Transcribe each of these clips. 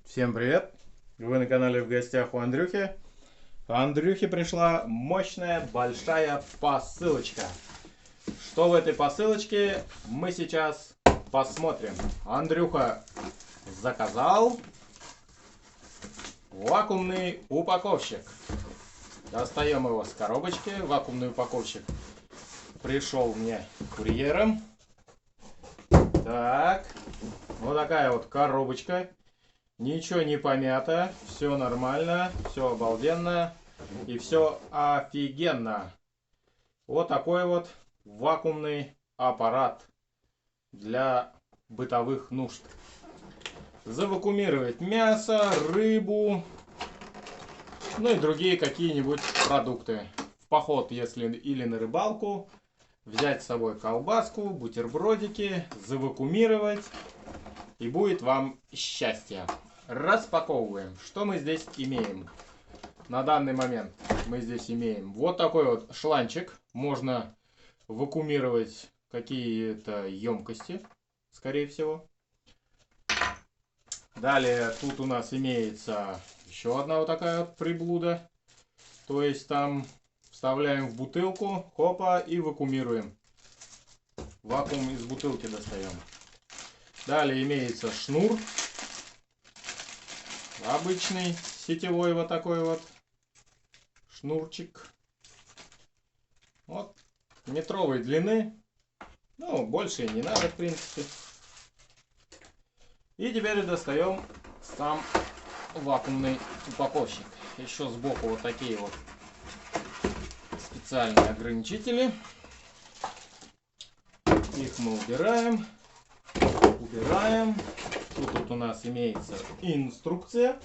Всем привет! Вы на канале В гостях у Андрюхи. Андрюхе пришла мощная большая посылочка. Что в этой посылочке, мы сейчас посмотрим. Андрюха заказал вакуумный упаковщик. Достаем его с коробочки. Вакуумный упаковщик пришел мне курьером. Так, вот такая вот коробочка. Ничего не помято, все нормально, все обалденно и все офигенно. Вот такой вот вакуумный аппарат для бытовых нужд. Завакуумировать мясо, рыбу, ну и другие какие-нибудь продукты. В поход, если или на рыбалку, взять с собой колбаску, бутербродики, завакуумировать, и будет вам счастье. Распаковываем. Что мы здесь имеем? На данный момент мы здесь имеем вот такой вот шланчик. Можно вакуумировать какие-то емкости, скорее всего. Далее тут у нас имеется еще одна вот такая вот приблуда. То есть там вставляем в бутылку, хопа, и вакуумируем. Вакуум из бутылки достаем. Далее имеется шнур. Обычный сетевой вот такой вот шнурчик. Вот метровой длины. Ну, больше и не надо, в принципе. И теперь достаем сам вакуумный упаковщик. Еще сбоку вот такие вот специальные ограничители. Их мы убираем. Убираем. Тут у нас имеется инструкция,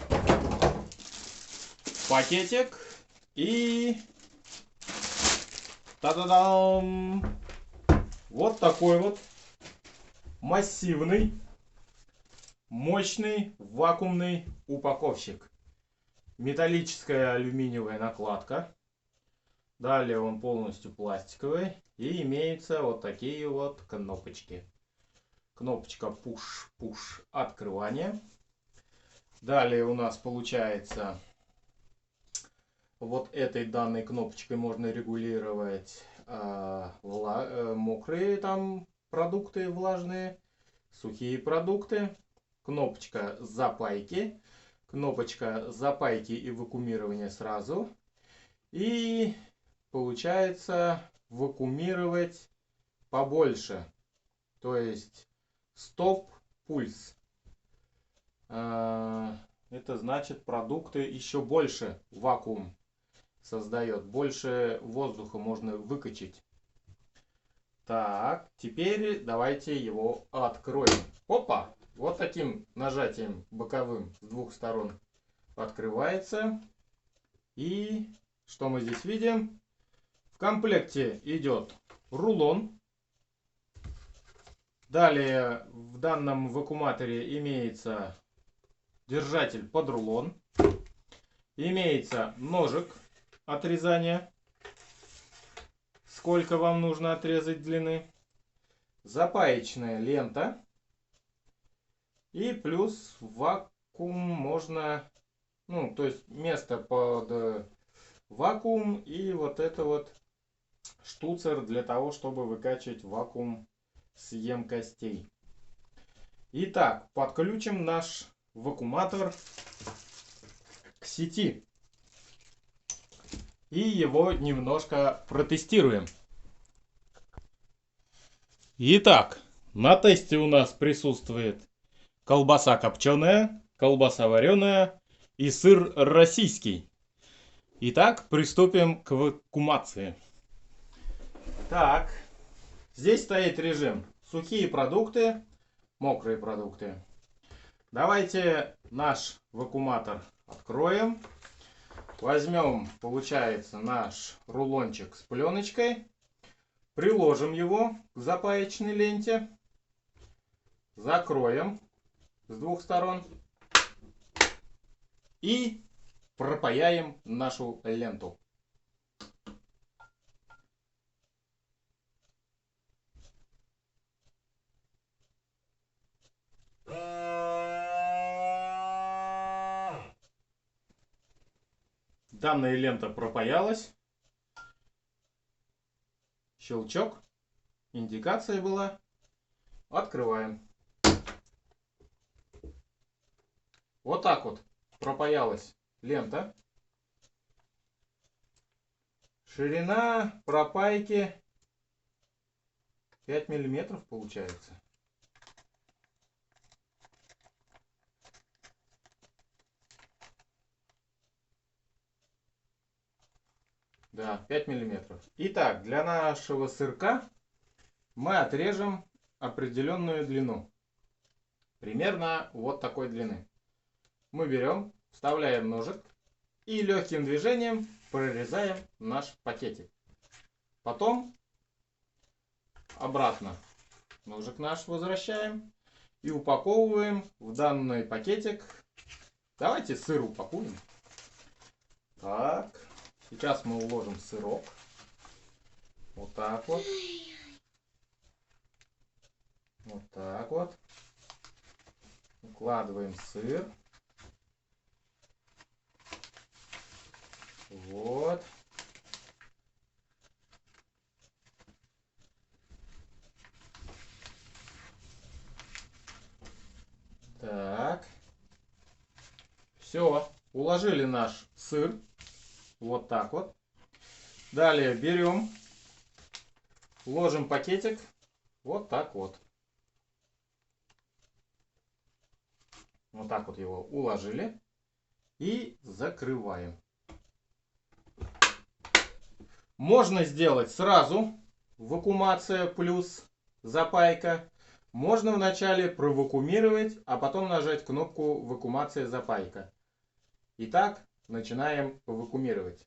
пакетик и та-да-дам! Вот такой вот массивный, мощный вакуумный упаковщик. Металлическая алюминиевая накладка. Далее он полностью пластиковый и имеются вот такие вот кнопочки. Кнопочка push открывание. Далее у нас получается вот этой данной кнопочкой можно регулировать мокрые там продукты влажные, сухие продукты. Кнопочка запайки. Кнопочка запайки и вакуумирования сразу. И получается вакуумировать побольше. То есть стоп-пульс. Это значит, продукты еще больше вакуум создает. Больше воздуха можно выкачать. Так, теперь давайте его откроем. Опа! Вот таким нажатием боковым с двух сторон открывается. И что мы здесь видим? В комплекте идет рулон. Далее в данном вакууматоре имеется держатель под рулон. Имеется ножик отрезания. Сколько вам нужно отрезать длины. Запаечная лента. И плюс вакуум можно, ну, то есть место под вакуум и вот это вот штуцер для того, чтобы выкачивать вакуум с емкостей. Итак, подключим наш вакууматор к сети и его немножко протестируем. Итак, на тесте у нас присутствует колбаса копченая, колбаса вареная и сыр российский. Итак, приступим к вакуумации. Так, здесь стоит режим сухие продукты, мокрые продукты. Давайте наш вакууматор откроем. Возьмем, получается, наш рулончик с пленочкой. Приложим его к запаечной ленте. Закроем с двух сторон. И пропаяем нашу ленту. Данная лента пропаялась. Щелчок. Индикация была. Открываем. Вот так вот пропаялась лента. Ширина пропайки 5 миллиметров получается. Да, 5 миллиметров. Итак, для нашего сырка мы отрежем определенную длину. Примерно вот такой длины. Мы берем, вставляем ножик и легким движением прорезаем наш пакетик. Потом обратно ножик наш возвращаем и упаковываем в данный пакетик. Давайте сыр упакуем. Так, сейчас мы уложим сырок. Вот так вот. Вот так вот. Укладываем сыр. Вот. Так. Все. Уложили наш сыр. Вот так вот. Далее берем. Ложим пакетик. Вот так вот. Вот так вот его уложили. И закрываем. Можно сделать сразу вакуумация плюс запайка. Можно вначале провакуумировать, а потом нажать кнопку вакуумация запайка. Итак, начинаем вакуумировать.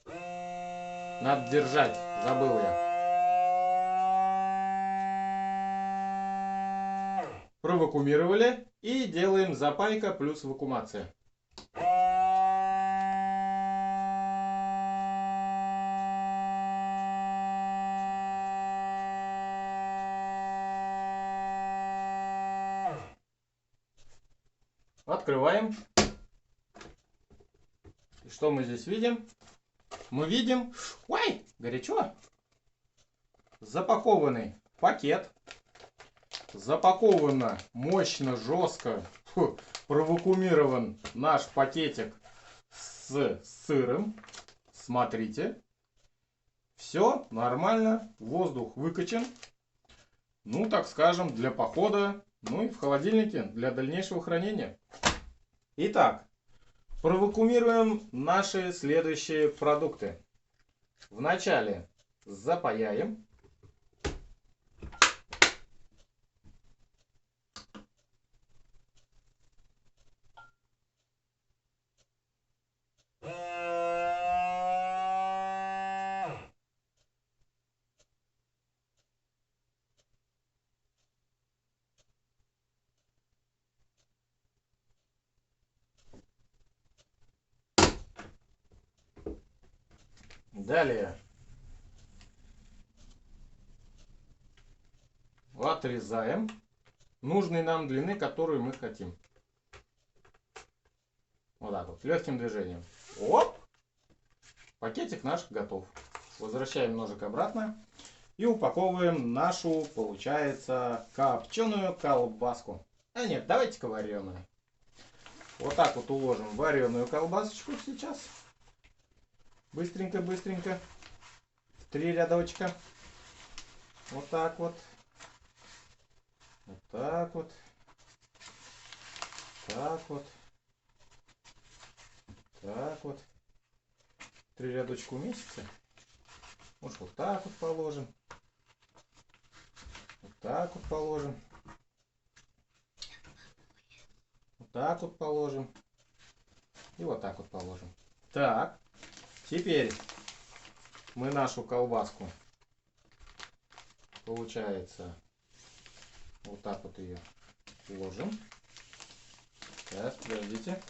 Надо держать, забыл я. Провакуумировали и делаем запайка плюс вакуумация. Открываем. И что мы здесь видим? Мы видим, ой, горячо, запакованный пакет. Запаковано мощно, жестко, провакуумирован наш пакетик с сыром. Смотрите, все нормально, воздух выкачан. Ну, так скажем, для похода, ну и в холодильнике для дальнейшего хранения. Итак, провакуумируем наши следующие продукты. Вначале запаяем. Далее отрезаем нужной нам длины, которую мы хотим. Вот так вот, легким движением. Оп! Пакетик наш готов. Возвращаем ножик обратно и упаковываем нашу, получается, копченую колбаску. А нет, давайте-ка вареную. Вот так вот уложим вареную колбасочку сейчас. Быстренько-быстренько. 3 рядочка. Вот так вот. Вот так вот. Так вот. Так вот. 3 рядочка уместится. Может, вот так вот положим. Вот так вот положим. Вот так вот положим. И вот так вот положим. Так. Теперь мы нашу колбаску, получается, вот так вот ее ложим. Сейчас, подождите.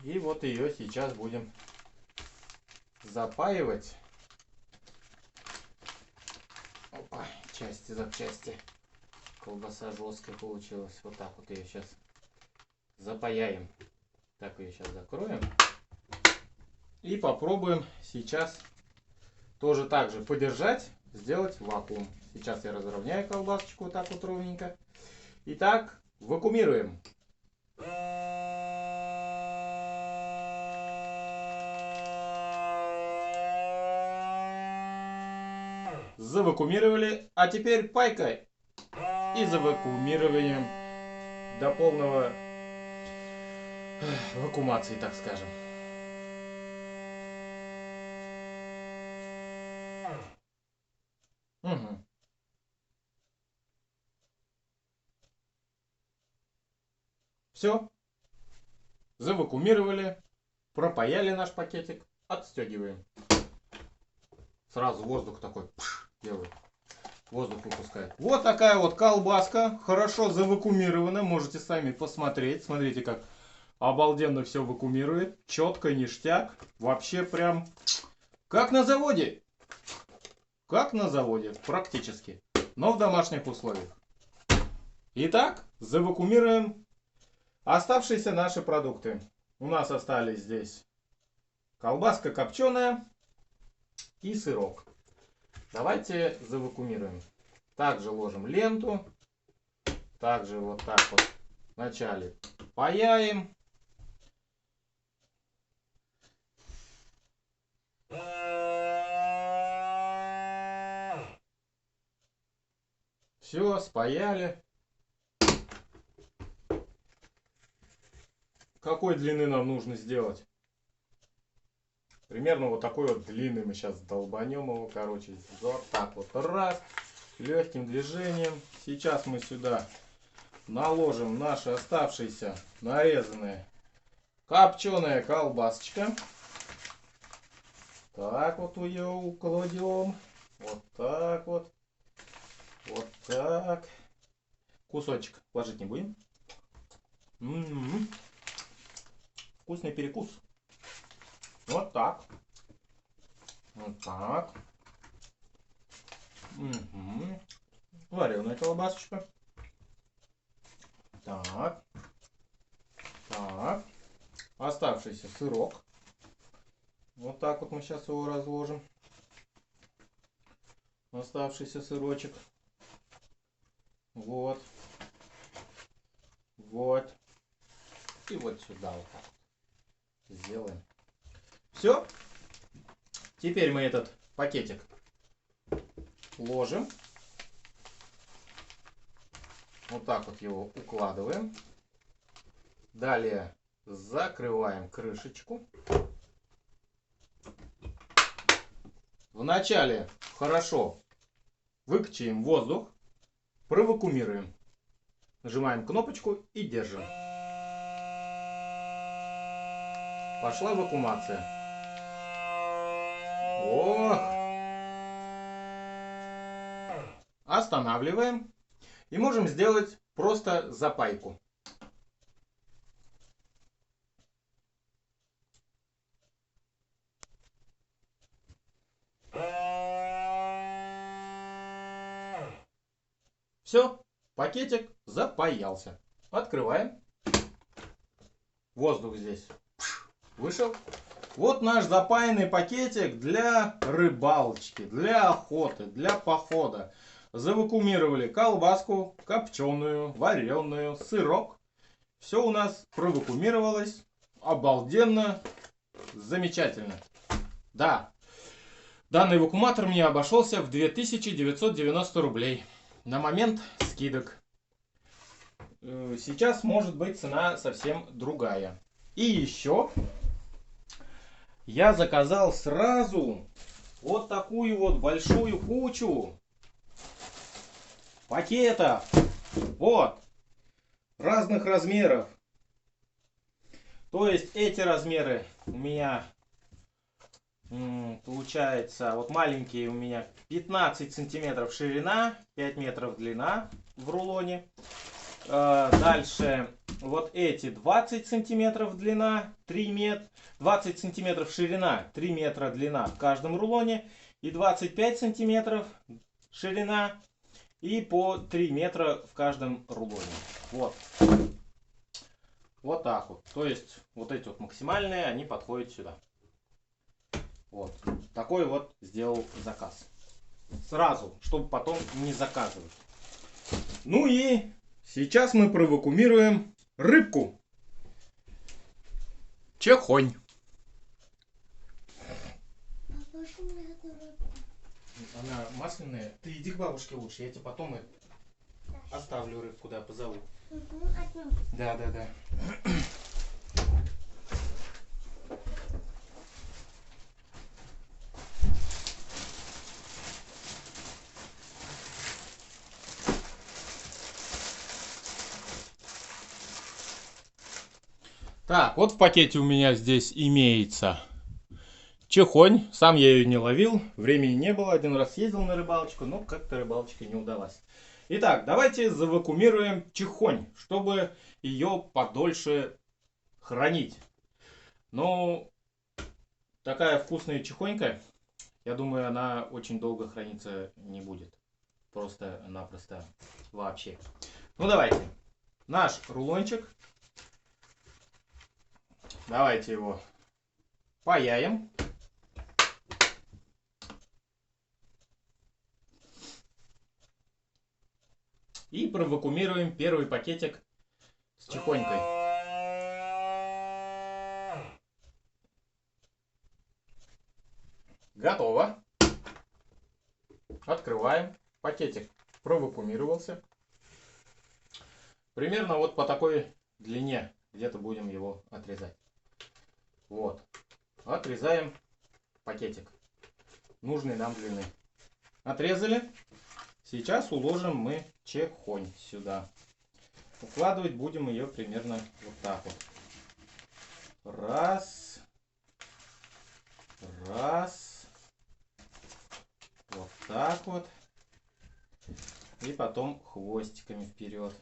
И вот ее сейчас будем запаивать запчасти. Колбаса жесткая получилась. Вот так вот ее сейчас запаяем. Так ее сейчас закроем. И попробуем сейчас тоже так же подержать, сделать вакуум. Сейчас я разровняю колбасочку вот так вот ровненько. Итак, вакуумируем. Завакуумировали, а теперь пайкой и завакуумированием до полного вакуумации, так скажем. Угу. Все. Завакуумировали, пропаяли наш пакетик, отстегиваем. Сразу воздух такой делает. Воздух выпускает. Вот такая вот колбаска, хорошо завакуумирована. Можете сами посмотреть. Смотрите, как обалденно все вакуумирует. Четко, ништяк. Вообще прям как на заводе. Как на заводе, практически. Но в домашних условиях. Итак, завакуумируем оставшиеся наши продукты. У нас остались здесь колбаска копченая и сырок. Давайте завакуумируем. Также ложим ленту. Также вот так вот вначале паяем. Все, спаяли. Какой длины нам нужно сделать? Примерно вот такой вот длины мы сейчас долбанем его. Короче, вот так вот. Раз. Легким движением. Сейчас мы сюда наложим наши оставшиеся нарезанные копченая колбасочка. Так вот ее укладем. Вот так вот. Вот так. Кусочек ложить не будем. Вкусный перекус. Вот так. Вот так. Вареная колбасочка. Так. Так. Оставшийся сырок. Вот так вот мы сейчас его разложим. Оставшийся сырочек. Вот. Вот. И вот сюда вот так вот сделаем. Все. Теперь мы этот пакетик ложим. Вот так вот его укладываем. Далее закрываем крышечку. Вначале хорошо выкачаем воздух, провакуумируем. Нажимаем кнопочку и держим. Пошла вакуумация. Ох! Останавливаем. И можем сделать просто запайку. Все, пакетик запаялся. Открываем. Воздух здесь вышел. Вот наш запаянный пакетик для рыбалочки, для охоты, для похода. Завакуумировали колбаску, копченую, вареную, сырок. Все у нас провакуумировалось. Обалденно. Замечательно. Да. Данный вакууматор мне обошелся в 2990 рублей. На момент скидок. Сейчас может быть цена совсем другая. И еще я заказал сразу вот такую вот большую кучу пакетов. Вот. Разных размеров. То есть эти размеры у меня получается, вот маленькие у меня 15 сантиметров ширина, 5 метров длина в рулоне. Дальше вот эти 20 сантиметров длина, 3 метра, 20 сантиметров ширина, 3 метра длина в каждом рулоне. И 25 сантиметров ширина, И по 3 метра в каждом рулоне. Вот. Вот так вот. То есть вот эти вот максимальные, они подходят сюда. Вот. Такой вот сделал заказ. Сразу, чтобы потом не заказывать. Ну и сейчас мы провакуумируем рыбку. Чехонь. Она масляная. Ты иди к бабушке лучше, я тебе потом оставлю рыбку, да, позову. Да. Так, вот в пакете у меня здесь имеется чехонь. Сам я ее не ловил, времени не было. Один раз ездил на рыбалочку, но как-то рыбалочка не удалась. Итак, давайте завакуумируем чехонь, чтобы ее подольше хранить. Ну, такая вкусная чехонька, я думаю, она очень долго храниться не будет. Просто-напросто вообще. Ну, давайте. Наш рулончик. Давайте его паяем. И провакуумируем первый пакетик с чехонькой. Готово. Открываем. Пакетик провакуумировался. Примерно вот по такой длине где-то будем его отрезать. Вот. Отрезаем пакетик нужной нам длины. Отрезали. Сейчас уложим мы чехонь сюда. Укладывать будем ее примерно вот так вот. Раз. Раз. Вот так вот. И потом хвостиками вперед.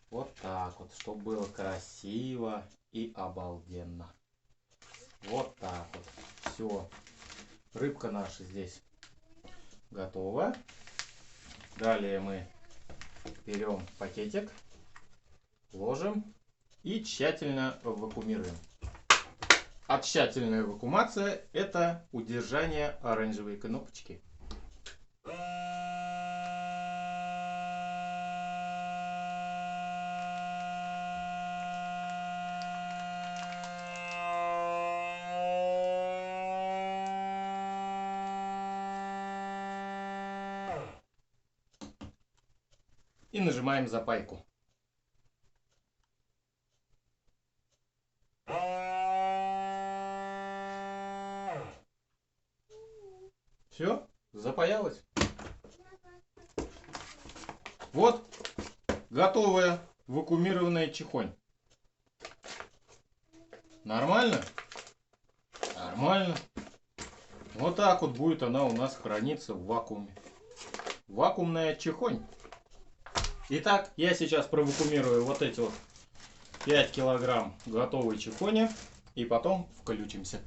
Вот так вот, чтобы было красиво и обалденно. Вот так вот. Все. Рыбка наша здесь готова. Далее мы берем пакетик, ложим и тщательно вакуумируем. А тщательная вакуумация — это удержание оранжевой кнопочки. И нажимаем запайку. Все, запаялось. Вот готовая вакуумированная чехонь. Нормально? Нормально. Вот так вот будет она у нас храниться в вакууме. Вакуумная чехонь. Итак, я сейчас провакуумирую вот эти вот 5 килограмм готовой чехони. И потом включимся.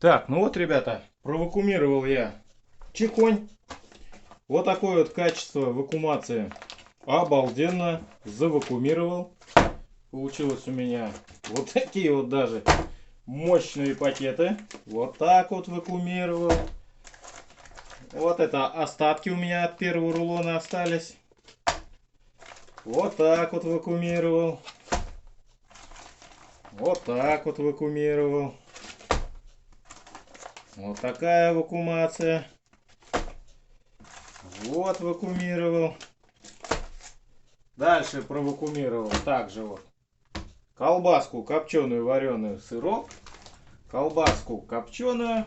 Так, ну вот, ребята, провакуумировал я чехонь. Вот такое вот качество вакуумации. Обалденно. Завакуумировал. Получилось у меня вот такие вот даже мощные пакеты. Вот так вот вакуумировал. Вот это остатки у меня от первого рулона остались. Вот так вот вакуумировал. Вот так вот вакуумировал. Вот такая вакуумация. Вот вакуумировал. Дальше провакуумировал также вот колбаску копченую, вареную, сырок. Колбаску копченую.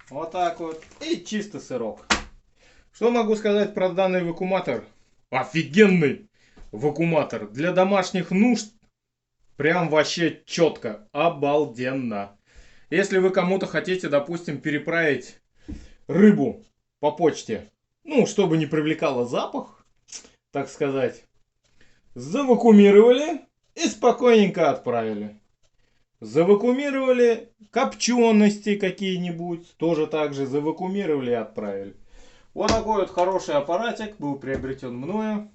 Вот так вот. И чисто сырок. Что могу сказать про данный вакууматор? Офигенный вакууматор. Для домашних нужд прям вообще четко. Обалденно. Если вы кому-то хотите, допустим, переправить рыбу по почте, ну, чтобы не привлекало запах, так сказать, завакуумировали, И спокойненько отправили. Завакуумировали копчености какие-нибудь, тоже так же завакуумировали и отправили. Вот такой вот хороший аппаратик был приобретен мною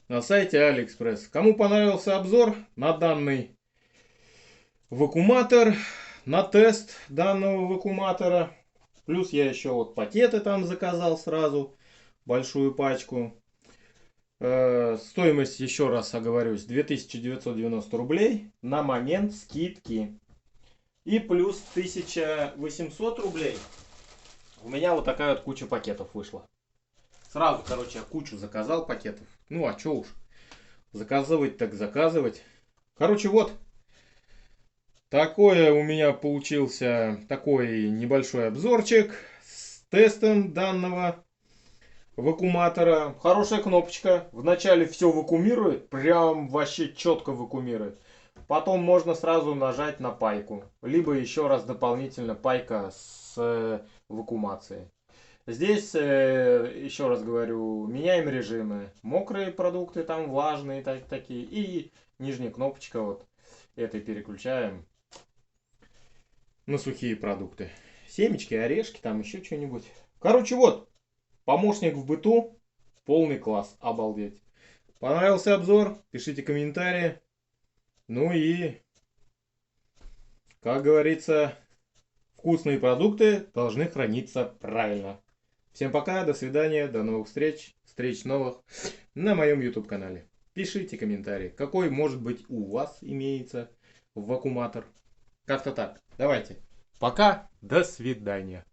на сайте Алиэкспресс. Кому понравился обзор на данный вакууматор, на тест данного вакууматора, плюс я еще вот пакеты там заказал сразу, большую пачку. Стоимость, еще раз оговорюсь, 2990 рублей на момент скидки. И плюс 1800 рублей. У меня вот такая вот куча пакетов вышла. Сразу, короче, я кучу заказал пакетов. Ну, а чё уж. Заказывать так заказывать. Короче, вот. Такое у меня получился такой небольшой обзорчик с тестом данного вакууматора. Хорошая кнопочка. Вначале все вакуумирует. Прям вообще четко вакуумирует. Потом можно сразу нажать на пайку. Либо еще раз дополнительно пайка с вакуумацией. Здесь, еще раз говорю, меняем режимы. Мокрые продукты, там влажные такие. И нижняя кнопочка вот этой переключаем на сухие продукты. Семечки, орешки, там еще что-нибудь. Короче, вот. Помощник в быту. Полный класс. Обалдеть. Понравился обзор? Пишите комментарии. Ну и, как говорится, вкусные продукты должны храниться правильно. Всем пока, до свидания, до новых встреч. Встреч новых на моем YouTube канале. Пишите комментарии, какой может быть у вас имеется вакууматор. Как-то так. Давайте. Пока, до свидания.